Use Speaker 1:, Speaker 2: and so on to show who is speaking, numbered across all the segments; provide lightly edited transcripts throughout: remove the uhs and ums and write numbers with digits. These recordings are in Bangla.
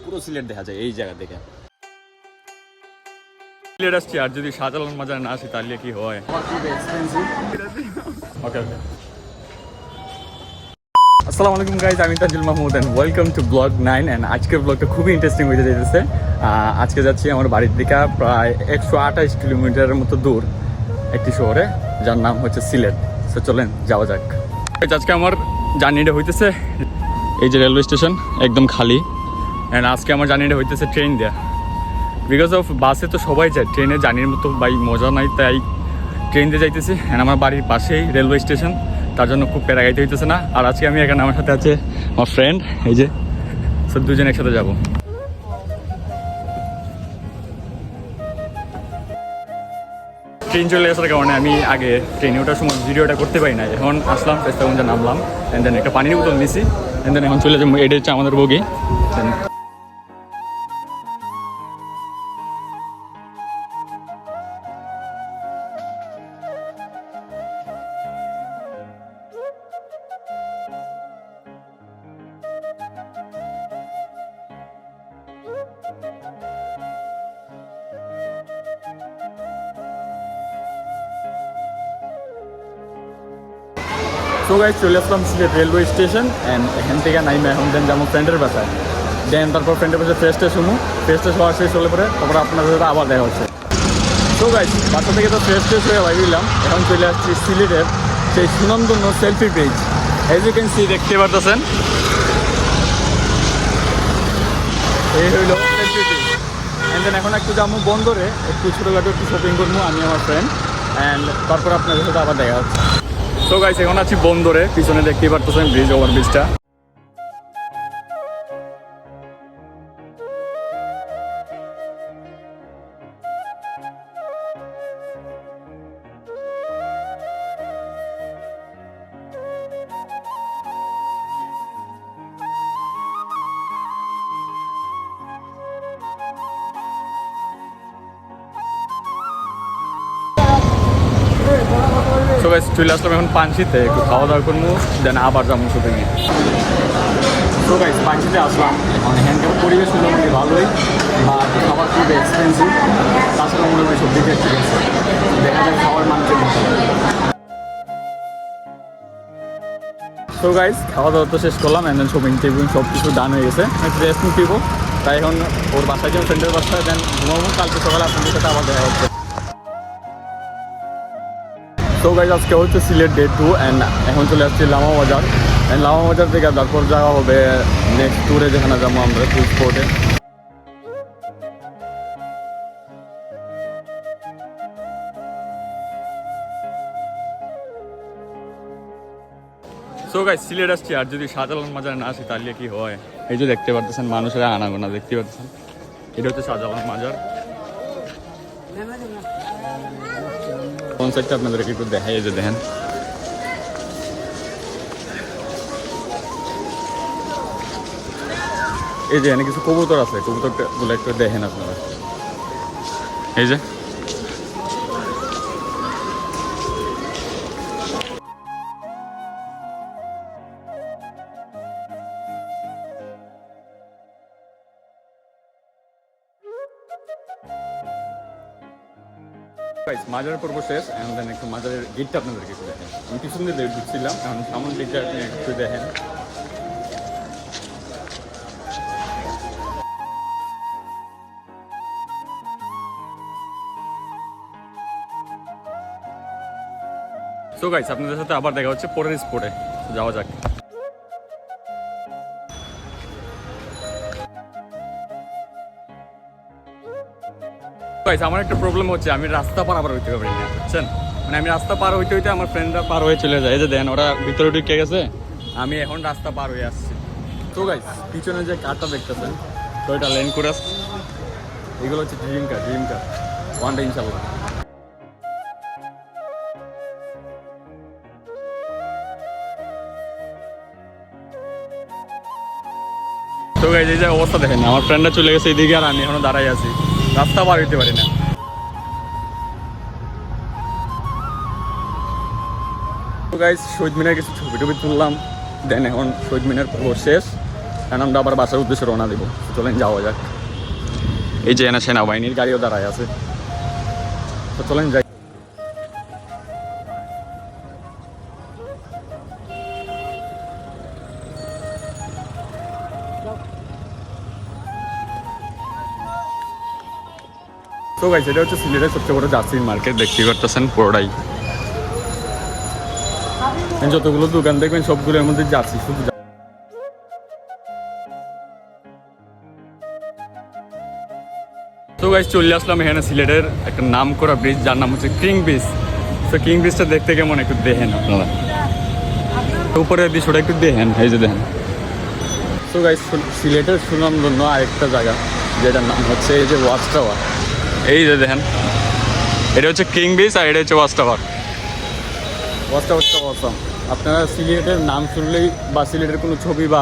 Speaker 1: পুরো সিলেট দেখা যায় এই জায়গা থেকে। সিলেট আসছি আর যদি শাহজালাল মাজার না আসি তাহলে কি হয়? ওকে ওকে। আসসালামু আলাইকুম গাইজ, আমি Tajul Mahmud and welcome to blog 9। And আজকের ব্লগটা খুবই ইন্টারেস্টিং হয়ে যেতেছে। আজকে যাচ্ছি আমার বাড়ির দিকে প্রায় 128 কিলোমিটারের মতো দূর একটি শহরে, যার নাম হচ্ছে সিলেট। তো চলেন যাওয়া যাক। আজকে আমার জার্নিটা হইতেছে এই যে রেলওয়ে স্টেশন একদম খালি। অ্যান্ড আজকে আমার জার্নিটা হইতেছে ট্রেন দেয়া, বিকজ অফ বাসে তো সবাই যায়, ট্রেনে জার্নির মতো বাই মজা নাই, তাই ট্রেন দিয়ে যাইতেছি। অ্যান্ড আমার বাড়ির পাশেই রেলওয়ে স্টেশন, তার জন্য খুব প্যারা গাইতে হইতেছে না। আর আজকে আমি এখানে আমার সাথে আছে আমার ফ্রেন্ড, এই যে সব দুজন একসাথে যাবো। ট্রেন চলে আসার কারণে আমি আগে ট্রেনে ওঠার সময় ভিডিওটা করতে পারি না। এখন আসলাম পেস্তাগঞ্জে নামলাম, অ্যান্ড দেন একটা পানির বোতল নিছি, অ্যান্ড দেন এখন চলে যাবো। এটা হচ্ছে আমাদের বগি। সো গাইজ চলে আসলাম সিলেট রেলওয়ে স্টেশন। অ্যান্ড এখান থেকে নাইমে এখন দেন যাবো ফ্রেন্ডের বাসায়। দেন তারপর ফ্রেন্ডের বাসায় ফ্রেশ ট্রেশ শুনো, ফ্রেশ ট্রেশ হওয়া শেষ হলে পরে তারপর আপনাদের সাথে আবার দেখা হচ্ছে। সো গাইজ বাসা থেকে তো ফ্রেশ ট্রেশ হয়ে বাইরলাম, এখন চলে আসছি সিলেটের সেই সুনন্দন্য selfie page. As you can see, দেখতে পারতেছেন এই হইল সেলফি পেজ। অ্যান্ড দেন এখন একটু যাবো বন্দরে, একটু ছোটোখাটো একটু শপিং করবো আমি আমার ফ্রেন্ড। অ্যান্ড তারপর আপনাদের সাথে আবার দেখা হচ্ছে। সো গাইস এখন আছি বন্দরে, পিছনে দেখতেই পারতেছেন ব্রিজ, ওভার ব্রিজটা। সো গাইস চলে আসলাম এখন পাঞ্চিতে, একটু খাওয়া দাওয়া করবো, দেন আবার যাবো শপিংয়ে। সো গাইস পাঞ্চিতে আসলাম, এখন এখানকার পরিবেশ মোটামুটি ভালোই, বা খাবার খুব এক্সপেন্সিভ, তাছাড়া মোটামুটি সব দিকে ঠিক আছে, দেখা যায় খাওয়ার মান কেমন। সো গাইস খাওয়া দাওয়া তো শেষ করলাম, অ্যান্ড দেন শপিং টেবিং সব কিছু ডান হয়ে গেছে। একটু রেস্ট নিবো, তাই এখন ওর বাসায় যাবো, ফ্রেন্ডের বাসায়, দেন ঘুমাবো। কালকে সকালে আপনাদের সাথে আবার দেখা হচ্ছে। তো গাইজ আজকে হচ্ছে সিলেট ডে 2, অ্যান্ড এখন চলে আসছি লামা বাজার। অ্যান্ড লামা বাজার থেকে তারপর যাওয়া হবে নেক্সট ট্যুরে, যেখানে যাবো আমরা ফুল স্পটে। সো গাইজ সিলেট আসছি আর যদি শাহজালাল মাজার না আসি তাহলে কি হয়? এই যে দেখতে পারতেছেন মানুষের আনাগোনা, দেখতে পাচ্ছেন এটা হচ্ছে শাহজালাল মাজার। কোন সাইডটা আপনাদেরকে একটু দেখাই, এই যে দেখেন এই যে এখানে কিছু কবুতর আছে, কবুতরগুলো একটু দেখেন আপনারা। এই যে মাজার পর্ব শেষ, এখন দেন একটু মাজারের গেটটা আপনাদেরকে একটু দেখেন। আমি পিছন দিয়ে ঢুকছিলাম, এখন সামন দিকটা আপনি একটু দেখেন। সো গাইস আপনাদের সাথে আবার দেখা হচ্ছে পরের স্পটে, যাওয়া যাক। গাইস আমার একটা প্রবলেম হচ্ছে, আমি রাস্তা পারাবার হইতে পারি না, বুঝছেন? মানে আমি রাস্তা পার হইতে হইতে আমার ফ্রেন্ডরা পার হয়ে চলে যায়। এই যে দেন ওরা ভিতরে ঢুকে গেছে, আমি এখন রাস্তা পার হয়ে আসছি। তো গাইস পিছনে যে কারটা দেখতেছেন, তো এটা লেন কুরাস, এগুলো হচ্ছে ড্রিম কার ওয়ানটা ইনশাল্লাহ। তো গাইস এই যে অবস্থা দেখেন, আমার ফ্রেন্ডরা চলে গেছে এদিকে আর আমি এখনো দাঁড়াই আছি, রাস্তা পার হইতে পারি না। তো গাইস শহীদ মিনার কিছু ছবি টবি তুললাম, দেন এখন শহীদ মিনার পুরো শেষ। কারণ আমরা আবার বাসার উদ্দেশ্যে রওনা দেবো। চলেন যাওয়া যাক। এই যে এনা সেনাবাহিনীর গাড়িও দাঁড়ায় আছে, তো চলেন যাই। তো গাইস, এটা হচ্ছে সিলেটের সবচেয়ে বড় জার্সির মার্কেট, দেখতে পারতেছেন পুরোটাই। যতগুলো দোকান দেখবেন সবগুলোর মধ্যে জার্সি, শুধু। তো গাইস, চলে আসলাম এখানে সিলেটের একটা নাম করা ব্রিজ, যার নাম হচ্ছে কিং ব্রিজ। তো কিং ব্রিজটা দেখতে কেমন একটু দেখেন আপনারা, উপরের দৃশ্যটা একটু দেখেন, এই যে দেখেন। তো গাইস, সিলেটের সুনামধন্য আরেকটা জায়গা যেটার নাম হচ্ছে এই যে ওয়াচ টাওয়ার। এই যে দেখেন, এটা হচ্ছে কিং ব্রিজ আর এটা হচ্ছে ওয়াচ টাওয়ার। ওয়াচ টাওয়ারটা অসাম। আপনারা সিলেটের নাম শুনলেই বা সিলেটের কোনো ছবি বা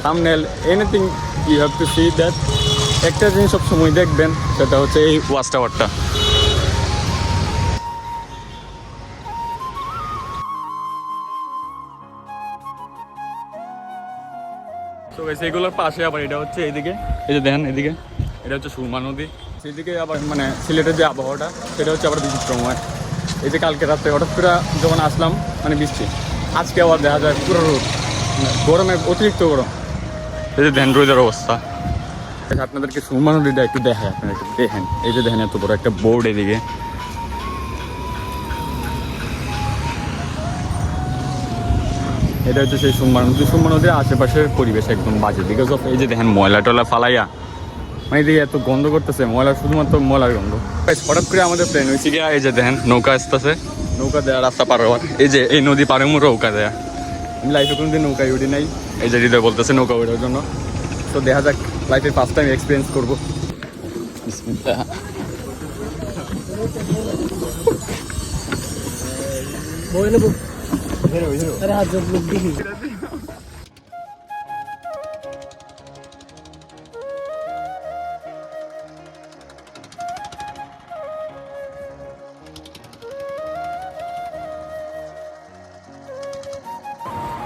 Speaker 1: thumbnail anything you have to see that, একটা জিনিস সব সময় দেখবেন, সেটা হচ্ছে এই ওয়াচ টাওয়ারটা। তো এইগুলোর পাশে আবার এটা হচ্ছে এইদিকে, এই যে দেখেন এদিকে, এটা হচ্ছে সুরমা নদী। সেদিকে আবার মানে সিলেটের যে আবহাওয়াটা সেটা হচ্ছে আবার বিচিত্রময়। এই যে কালকে রাত্রে হঠাৎ করে যখন আসলাম মানে বৃষ্টি, আজকে আবার দেখা যায় পুরো রোদ, গরমে অতিরিক্ত গরম। এই যে দেখেন রোদের অবস্থা। আপনাদেরকে সুরমা নদীটা একটু দেখায়, আপনারা একটু দেখেন। এই যে দেখেন এত বড় একটা বোর্ড এদিকে। এটা হচ্ছে সেই সুরমা নদী। সুরমা নদীর আশেপাশের পরিবেশ একদম বাজে, বিকজ অফ এই যে দেখেন ময়লা টয়লা ফালাইয়া, মানে এদিকে এত গন্ধ করতেছে, ময়লা, শুধুমাত্র ময়লার গন্ধ। হঠাৎ করে আমাদের প্লেন হয়েছে গিয়া, এই যে দেখেন নৌকা আসতেছে, নৌকা দেওয়া রাস্তা পার হওয়ার। এই যে এই নদী পারে নৌকা দেয়া। আমি লাইফে কোনোদিন নৌকায় উঠি নাই, এই যে হৃদয় বলতেছে নৌকা ওঠার জন্য। তো দেখা যাক, লাইফে ফার্স্ট টাইম এক্সপিরিয়েন্স করবো।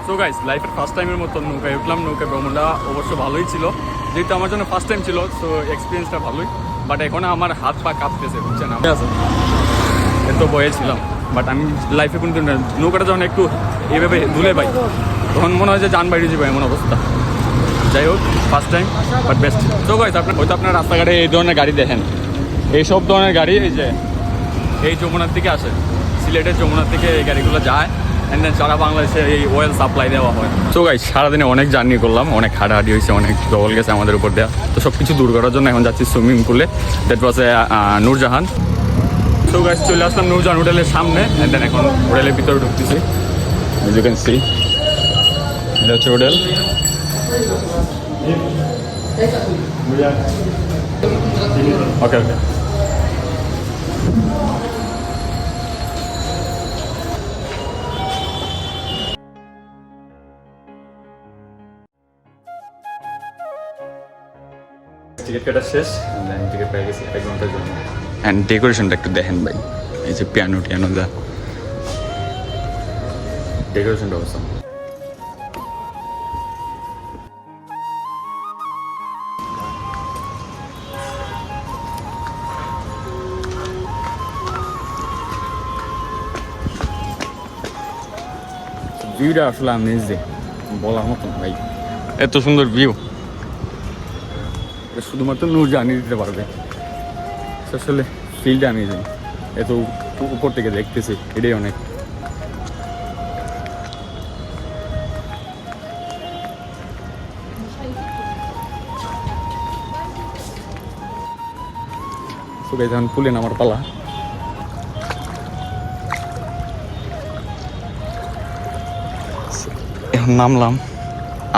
Speaker 1: সো গাইস, লাইফের ফার্স্ট টাইমের মতো নৌকায় উঠলাম। নৌকা ভ্রমণটা অবশ্য ভালোই ছিল, যেহেতু আমার জন্য ফার্স্ট টাইম ছিল, সো এক্সপিরিয়েন্সটা ভালোই। বাট এখন আমার হাত পা কাঁপতেছে, বুঝছেন? আমি এত বয়ে ছিলাম, বাট আমি লাইফে কোনো দিন নৌকাটা যখন একটু এইভাবে দুলে পাই, তখন মনে হয় যে যান বাইরে যাবে, এমন অবস্থা। যাই হোক, first time but best. So guys, হয়তো আপনার রাস্তাঘাটে এই ধরনের গাড়ি দেখেন, এইসব ধরনের গাড়ি এই যে এই যমুনার দিকে আসে, সিলেটের যমুনার দিকে এই গাড়িগুলো যায়, অ্যান্ড দেন সারা বাংলাদেশে এই অয়েল সাপ্লাই দেওয়া হয়। সো গাইস, সারাদিনে অনেক জার্নি করলাম, অনেক হাঁটাহাঁটি হয়েছে, অনেক জল গেছে আমাদের উপর দেওয়া। তো সব কিছু দূর করার জন্য এখন যাচ্ছি সুইমিং পুলে, that was Nurjahan. So guys, চলে আসলাম নূরজাহান হোটেলের সামনে, অ্যান্ড দেন এখন হোটেলের ভিতরে ঢুকতেছি। As you can see, এটা হচ্ছে হোটেল। ওকে ওকে। টিকিট কাটা শেষ, টিকিট পেয়ে গেছি 1 ঘন্টার জন্য। অ্যান্ড ডেকোরেশনটা একটু দেখেন ভাই, এই যে পিয়ানো টিয়ানো দা, ডেকোরেশনটা অবস্থা। ভিউটা আসলে আমেজিং, বলার মতন ভাই, এত সুন্দর ভিউ শুধুমাত্র নূরজাহানই দিতে পারবে। আসলে ফিল্ডটা আমেজিং, এত উপর থেকে দেখতেছি, এটাই অনেক। যখন পুলে নামার পালা, এখন নামলাম,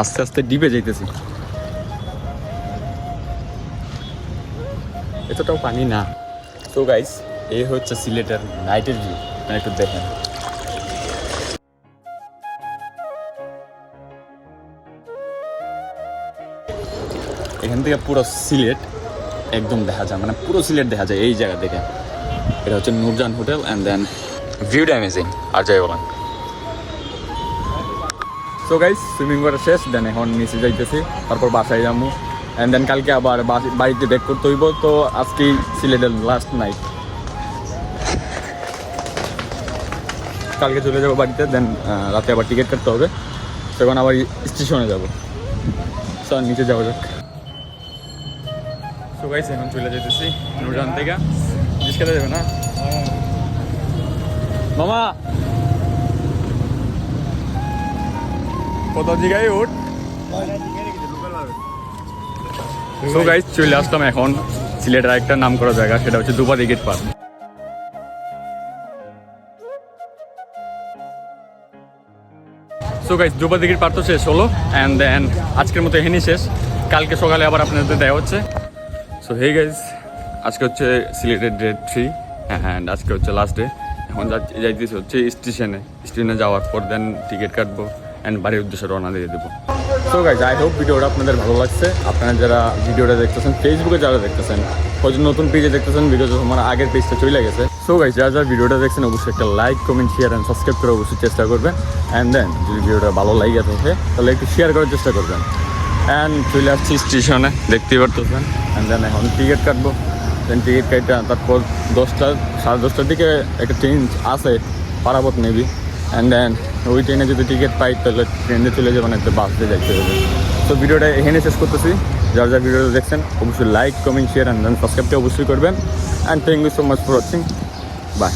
Speaker 1: আস্তে আস্তে ডিপে যাইতেছি। এতটাও পানি না। তো গাইস, এই হচ্ছে সিলেটের নাইটের ভিউ, একটু দেখেন। এখান থেকে পুরো সিলেট একদম দেখা যায়, মানে পুরো সিলেট দেখা যায় এই জায়গা থেকে। এটা হচ্ছে নূরজাহান হোটেল, অ্যান্ড দেন ভিউটা অ্যামেজিং, আর যাই বলেন। সো গাইস সুইমিং করা শেষ, দেন এখন নিচে যাইতেছি, তারপর বাসায় যাবো অ্যান্ড দেন কালকে আবার বাড়িতে ব্যাক করতে হইব। তো আজকেই সিলেটের লাস্ট নাইট, কালকে চলে যাবো বাড়িতে, দেন রাতে আবার টিকিট কাটতে হবে, তখন আবার স্টেশনে যাবো। সো নিচে যাওয়া যাক। সো গাইস এখন চলে যেতেছি নুরজান থেকে, জিনিস খেতে যাবে না মামা, কত জায়গায় উঠ। সো গাইস চলে আসলাম এখন সিলেটের একটা নাম করা জায়গা, সেটা হচ্ছে Dubadi gate park. So guys Dubadi gate park তো শেষ হলো অ্যান্ড দেন আজকের মতো এখানেই শেষ, কালকে সকালে আবার আপনাদের দেওয়া হচ্ছে। সো হে গাইস আজকে হচ্ছে সিলেটের ডে 3 অ্যান্ড আজকে হচ্ছে লাস্ট ডে। এখন যাইতেছি হচ্ছে স্টেশনে যাওয়ার পর দেন টিকিট কাটবো অ্যান্ড বাড়ির উদ্দেশ্যে রওনা দিয়ে দেবো। সো গাইস আই হোপ ভিডিওটা আপনাদের ভালো লাগছে। আপনারা যারা ভিডিওটা দেখতেছেন ফেসবুকে যারা দেখতেছেন, হয়তো নতুন পেজে দেখতেছেন, ভিডিওটা আমার আগের পেজটা চলে গেছে। সো গাইস যারা যারা ভিডিওটা দেখছেন অবশ্যই একটা like comment share and subscribe করে অবশ্যই চেষ্টা করবেন অ্যান্ড দেন যদি ভিডিওটা ভালো লাগে থাকে তাহলে একটু শেয়ার করার চেষ্টা করবেন। অ্যান্ড চলে আসছি স্টেশনে, দেখতেই পারতেছেন অ্যান্ড দেন এখন টিকিট কাটবো, দেন টিকিট কাটা তারপর 10টার দিকে একটা ট্রেন আছে পারাবত নেবি অ্যান্ড দেন ওই ট্রেনে যদি টিকিট পাই তাহলে ট্রেনে চলে যাবেন, একটা বাস দিয়ে যাইতে হবে। তো ভিডিওটা এখানে শেষ করতেছি। যারা যারা ভিডিওটা দেখছেন অবশ্যই like comment share and then সাবস্ক্রাইবটা অবশ্যই করবেন and thank you so much for watching, by.